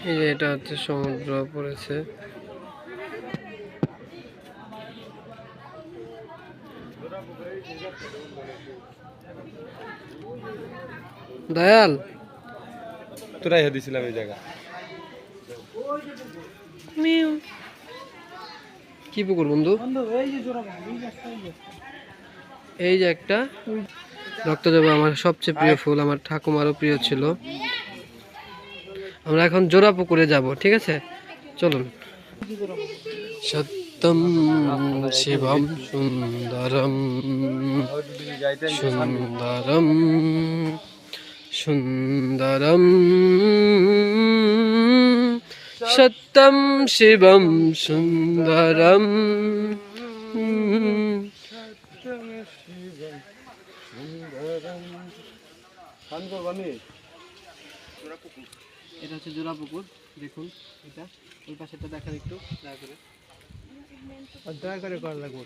এই যে এটা হচ্ছে সমুদ্র পড়েছে। দয়াল তোরাই দিছিলাম এই জায়গা। কি পুকুর বন্ধু? এই যে একটা রক্তজবা, আমার সবচেয়ে প্রিয় ফুল, আমার ঠাকুমারও প্রিয় ছিল। আমরা এখন জোড়া পুকুরে যাব, ঠিক আছে? চলুন। সত্যম শিবম সুন্দরম সুন্দরম সুন্দরম সত্যম শিবম সুন্দরম। এটা হচ্ছে জোড়া পুকুর, দেখুন এটা, এই পাশেটা দেখার একটু দয়া করে করা লাগবে।